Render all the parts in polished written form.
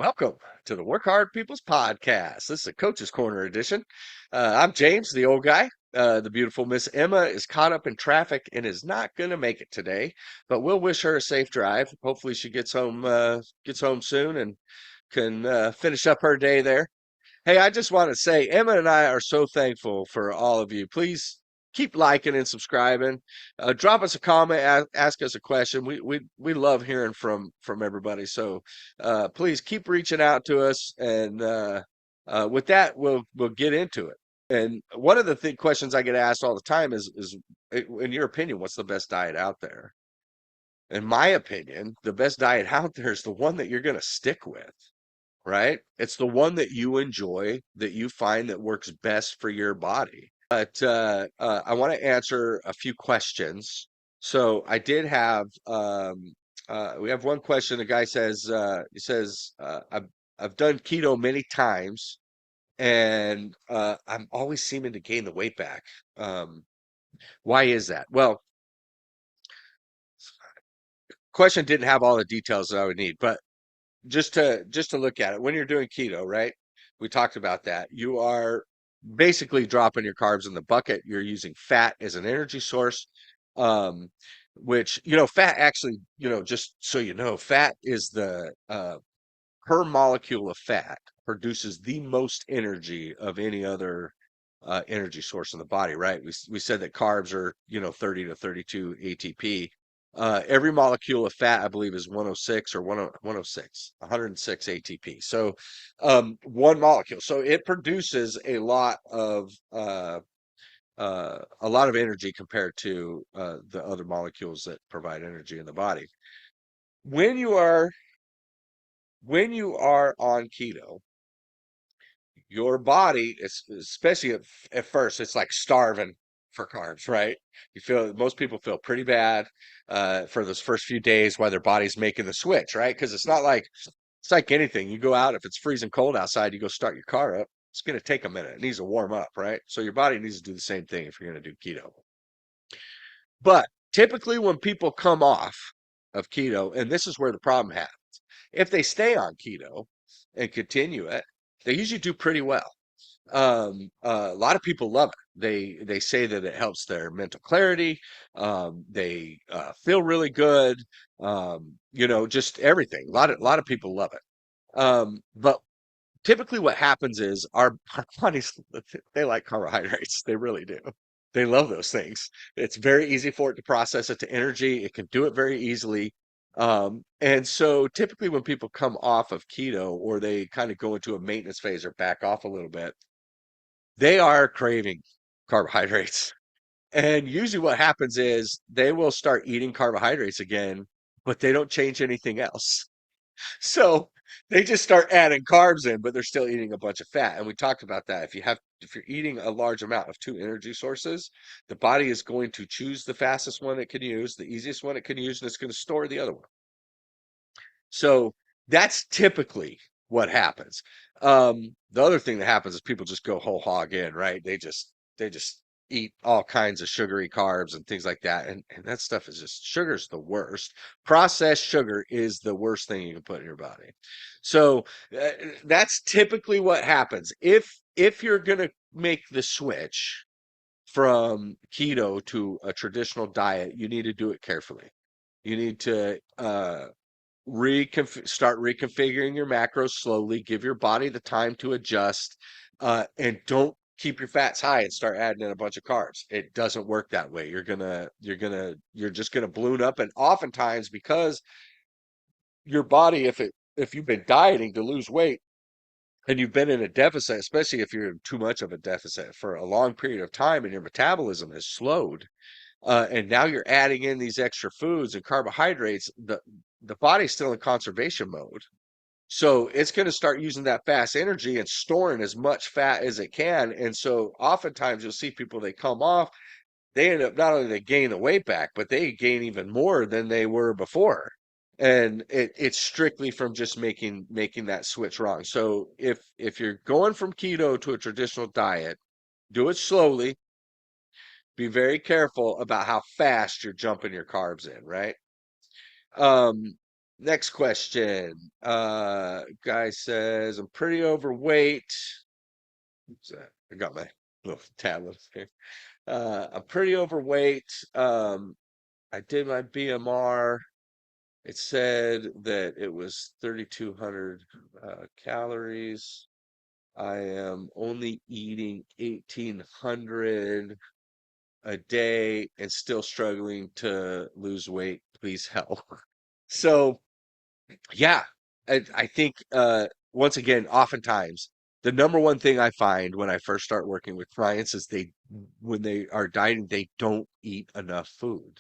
Welcome to the Work Hard People's Podcast. This is a Coach's Corner edition. I'm James, the old guy. The beautiful Miss Emma is caught up in traffic and is not going to make it today, but we'll wish her a safe drive. Hopefully, she gets home soon and can finish up her day there. Hey, I just want to say Emma and I are so thankful for all of you. Please keep liking and subscribing. Drop us a comment, ask us a question. We love hearing from everybody. So please keep reaching out to us. And with that, we'll get into it. And one of the questions I get asked all the time is, in your opinion, what's the best diet out there? In my opinion, the best diet out there is the one that you're going to stick with, right? It's the one that you enjoy, that you find that works best for your body. But I want to answer a few questions. So I did have we have one question. The guy says he says I've done keto many times and I'm always seeming to gain the weight back. Why is that? Well, question didn't have all the details that I would need, but just to look at it, when you're doing keto, right? We talked about that. You are basically dropping your carbs in the bucket. You're using fat as an energy source, um, which, fat actually, just so you know, fat is the per molecule of fat produces the most energy of any other energy source in the body, right? We said that carbs are, 30 to 32 ATP. Every molecule of fat, I believe, is 106 or 106, 106 ATP. So one molecule. So it produces a lot of energy compared to the other molecules that provide energy in the body. When you are when you are on keto, your body, especially at first, it's like starving for carbs, right? Most people feel pretty bad for those first few days while their body's making the switch, right? Because it's like anything. You go out, if it's freezing cold outside, you go start your car up. It's going to take a minute. It needs to warm up, right? So your body needs to do the same thing if you're going to do keto. But typically, when people come off of keto, and this is where the problem happens, if they stay on keto and continue it, they usually do pretty well. A lot of people love it. They say that it helps their mental clarity. They feel really good. Just everything. A lot of people love it. But typically, what happens is our bodies, they like carbohydrates. They really do. They love those things. It's very easy for it to process it to energy. It can do it very easily. And so typically when people come off of keto or they kind of go into a maintenance phase or back off a little bit, they are craving carbohydrates. And usually what happens is they will start eating carbohydrates again, but they don't change anything else. So they just start adding carbs in, but they're still eating a bunch of fat. And we talked about that. If you're eating a large amount of two energy sources, the body is going to choose the fastest one it can use, the easiest one it can use, and it's going to store the other one. So that's typically what happens. The other thing that happens is people just go whole hog in, right? They just eat all kinds of sugary carbs and things like that. And that stuff is just sugar's the worst. Processed sugar is the worst thing you can put in your body. So that's typically what happens. If you're gonna make the switch from keto to a traditional diet, you need to do it carefully. You need to start reconfiguring your macros slowly, give your body the time to adjust, and don't keep your fats high and start adding in a bunch of carbs. It doesn't work that way. You're just gonna balloon up, and oftentimes because your body, if you've been dieting to lose weight and you've been in a deficit, especially if you're in too much of a deficit for a long period of time and your metabolism has slowed, and now you're adding in these extra foods and carbohydrates, the body's still in conservation mode. So it's going to start using that fast energy and storing as much fat as it can. And so oftentimes you'll see people, they come off, they end up not only they gain the weight back, but they gain even more than they were before. And it's strictly from just making that switch wrong. So if you're going from keto to a traditional diet, do it slowly. Be very careful about how fast you're jumping your carbs in, right? Um, Next question. Guy says, I'm pretty overweight. What's that? I got my little tablet here. I'm pretty overweight. I did my BMR. It said that it was 3,200 calories. I am only eating 1,800 a day and still struggling to lose weight. Please help. So, yeah, I think once again, oftentimes the number one thing I find when I first start working with clients is when they are dieting, they don't eat enough food.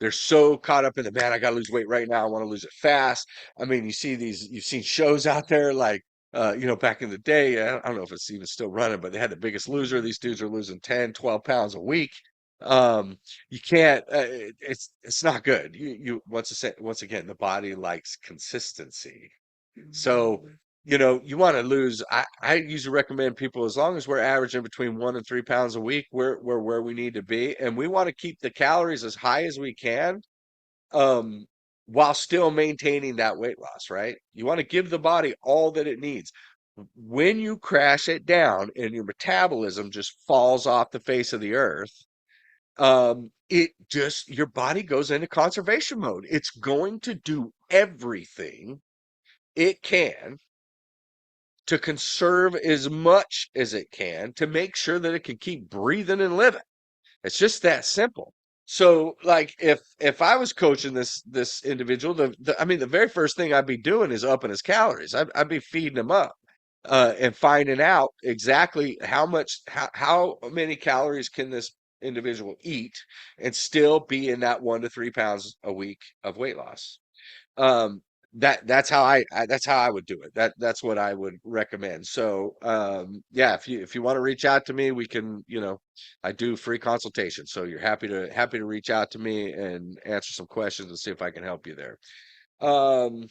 They're so caught up in the man, I gotta lose weight right now. I want to lose it fast. I mean, you've seen shows out there like, back in the day, I don't know if it's even still running, but they had the biggest loser. These dudes are losing 10, 12 pounds a week. Um, you can't, it's not good. Once again, the body likes consistency. So, you want to lose. I usually recommend people as long as we're averaging between 1 and 3 pounds a week, we're where we need to be, and we want to keep the calories as high as we can, um, while still maintaining that weight loss. Right? You want to give the body all that it needs. When you crash it down and your metabolism just falls off the face of the earth, your body goes into conservation mode. It's going to do everything it can to conserve as much as it can to make sure that it can keep breathing and living. It's just that simple. So, like, if I was coaching this individual, I mean, the very first thing I'd be doing is upping his calories. I'd be feeding him up, and finding out exactly how many calories can this individual eat and still be in that 1 to 3 pounds a week of weight loss. um that's how I would do it. That's what I would recommend. So, yeah, if you want to reach out to me, we can, I do free consultations, so you're happy to reach out to me and answer some questions and see if I can help you there. um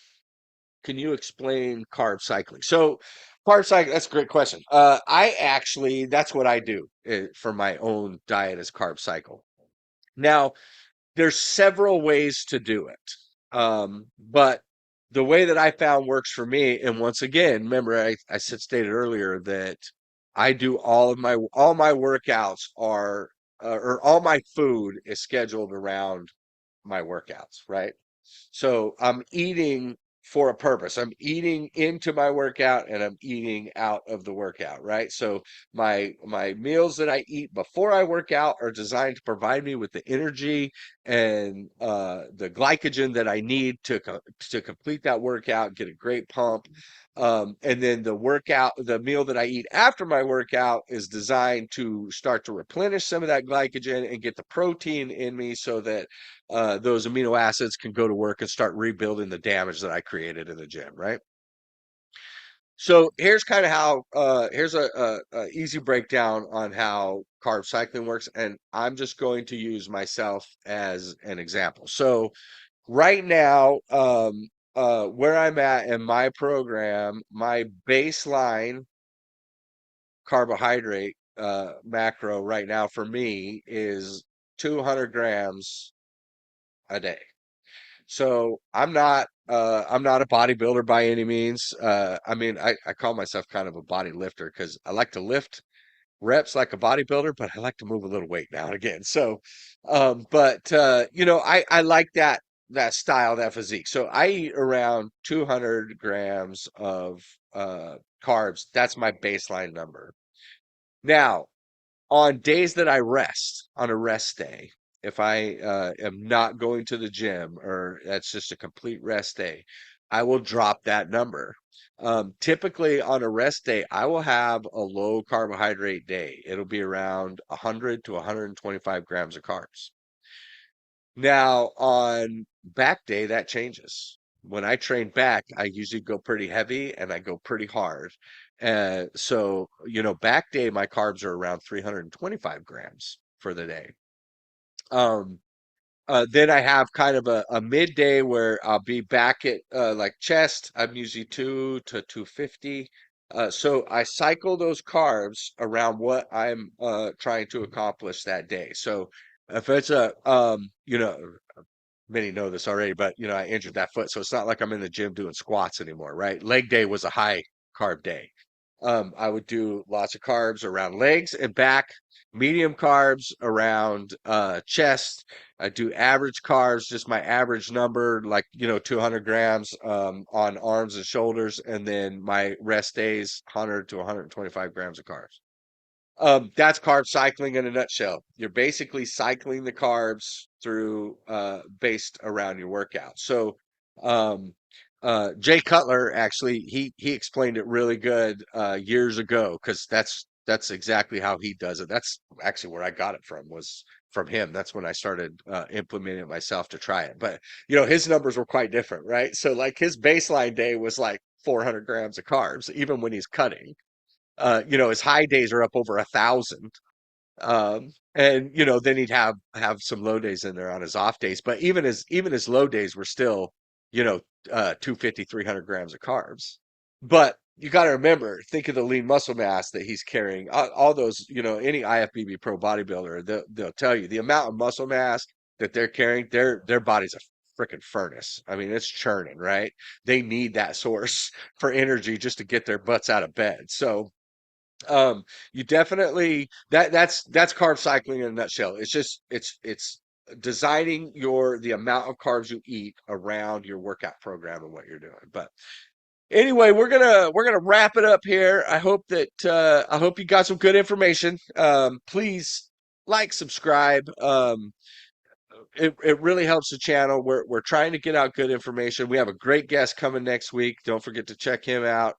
can you explain carb cycling? So, carb cycling, that's a great question. I actually, that's what I do, for my own diet, is carb cycle. Now, there's several ways to do it. But the way that I found works for me, and once again, remember I stated earlier that I do all my workouts or all my food is scheduled around my workouts, right? So I'm eating for a purpose. I'm eating into my workout and I'm eating out of the workout, right? So my meals that I eat before I work out are designed to provide me with the energy and the glycogen that I need to complete that workout, get a great pump. And then the meal that I eat after my workout is designed to start to replenish some of that glycogen and get the protein in me so that those amino acids can go to work and start rebuilding the damage that I created in the gym, right? So here's kind of how here's a easy breakdown on how carb cycling works, and I'm just going to use myself as an example. So right now, where I'm at in my program, my baseline carbohydrate macro right now for me is 200 grams a day. So I'm not a bodybuilder by any means. I mean, I call myself kind of a body lifter because I like to lift reps like a bodybuilder, but I like to move a little weight now and again. So, but I like that style, that physique. So I eat around 200 grams of carbs. That's my baseline number. Now, on days that I rest, on a rest day, if I am not going to the gym or that's just a complete rest day, I will drop that number. Typically on a rest day, I will have a low carbohydrate day. It'll be around 100 to 125 grams of carbs. Now, on back day, that changes. When I train back, I usually go pretty heavy and I go pretty hard. So, back day, my carbs are around 325 grams for the day. Um, then I have kind of a midday where I'll be back at like chest. I'm usually 2 to 250. So I cycle those carbs around what I'm trying to accomplish that day. So if it's a many know this already, but I injured that foot, so it's not like I'm in the gym doing squats anymore, right? Leg day was a high carb day. I would do lots of carbs around legs and back, medium carbs around chest. I do average carbs, just my average number, like 200 grams on arms and shoulders, and then my rest days, 100 to 125 grams of carbs. That's carb cycling in a nutshell. You're basically cycling the carbs through based around your workout. So um, Jay Cutler actually he explained it really good years ago because that's exactly how he does it. That's actually where I got it from was from him. That's when I started implementing it myself to try it. But his numbers were quite different, right? So like his baseline day was like 400 grams of carbs, even when he's cutting. His high days are up over 1,000. And then he'd have some low days in there on his off days. But even his low days were still, 250, 300 grams of carbs. But you got to remember, think of the lean muscle mass that he's carrying. All those, any IFBB pro bodybuilder, they'll tell you the amount of muscle mass that they're carrying, their body's a freaking furnace. I mean, it's churning, right? They need that source for energy just to get their butts out of bed. So you definitely that's carb cycling in a nutshell. It's just it's designing the amount of carbs you eat around your workout program and what you're doing. But anyway, we're gonna wrap it up here. I hope you got some good information. Please like, subscribe. It really helps the channel. We're trying to get out good information. We have a great guest coming next week. Don't forget to check him out.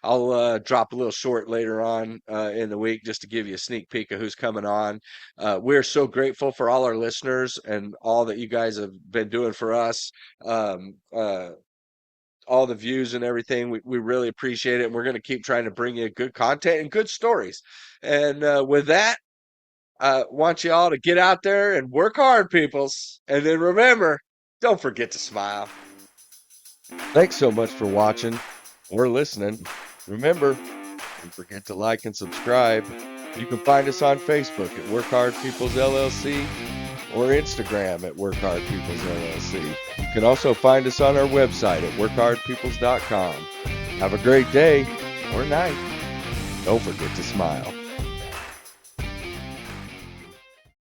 I'll drop a little short later on in the week just to give you a sneak peek of who's coming on. We're so grateful for all our listeners and all that you guys have been doing for us. All the views and everything. We really appreciate it. And we're going to keep trying to bring you good content and good stories. And with that, want you all to get out there and work hard, peoples. And then remember, don't forget to smile. Thanks so much for watching or listening. Remember, don't forget to like and subscribe. You can find us on Facebook at Work Hard Peoples LLC or Instagram at Work Hard Peoples LLC. You can also find us on our website at workhardpeoples.com. Have a great day or night. Don't forget to smile.